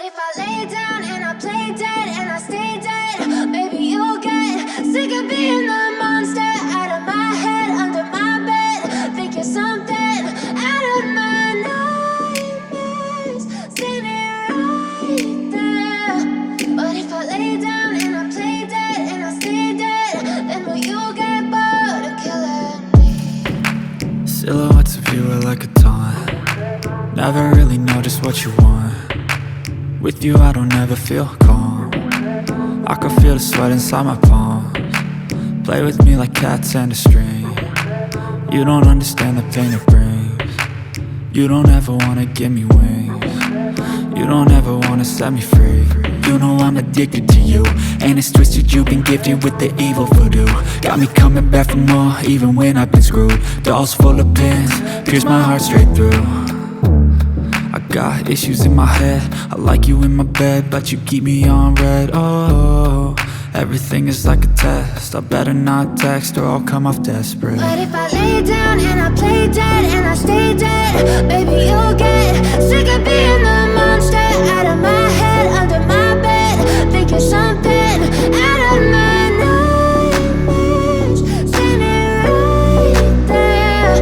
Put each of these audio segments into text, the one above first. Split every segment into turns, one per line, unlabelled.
if I lay down and I play dead and I stay dead? Maybe you'll get sick of being the monster out of my head, under my bed. Think you're something out of my nightmares, standing right there. But if I lay down and I play dead and I stay dead, then will you get bored of killing me?
Silhouettes of you are like a taunt. Never really know just what you want. With you I don't ever feel calm. I can feel the sweat inside my palms. Play with me like cats and a string. You don't understand the pain it brings. You don't ever wanna give me wings. You don't ever wanna set me free. You know I'm addicted to you, and it's twisted, you've been gifted with the evil voodoo. Got me coming back for more, even when I've been screwed. Dolls full of pins, pierce my heart straight through. I got issues in my head, I like you in my bed, but you keep me on red. Oh, everything is like a test, I better not text or I'll come off desperate.
But if I lay down and I play dead and I stay dead, baby you'll get sick of being the monster out of my head, under my bed. Think you're something out of my nightmares, standing right there.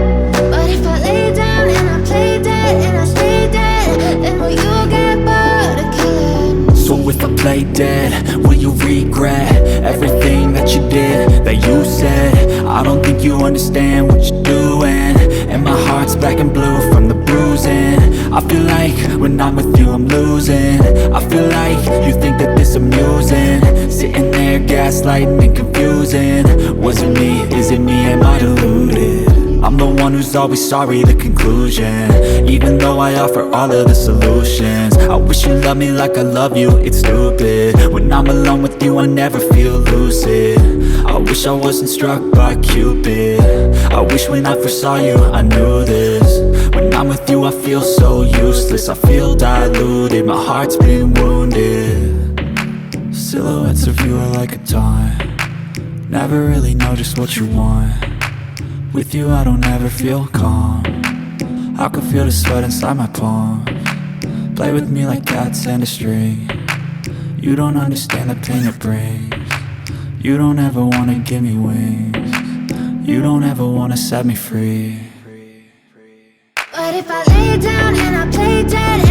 But if I lay down and I play dead and I stay dead, then will you get bored of killing me?
So if I play dead, will you regret everything that you did, that you said? I don't think you understand what you're doing, and my heart's black and blue from the bruising. I feel like when I'm with you I'm losing. I feel like you think that this amusing, sitting there gaslighting and confusing. Was it me? Is it me? Am I deluded? I'm the one who's always sorry, the conclusion, even though I offer all of the solutions. I wish you loved me like I love you, it's stupid. When I'm alone with you I never feel lucid. I wish I wasn't struck by Cupid. I wish when I first saw you I knew this. When I'm with you I feel so useless, I feel diluted, my heart's been wounded. Silhouettes of you are like a taunt. Never really know just what you want. With you I don't ever feel calm. I can feel the sweat inside my palms. Play with me like cats and a string. You don't understand the pain it brings. You don't ever wanna give me wings. You don't ever wanna set me free.
But if I lay down and I play dead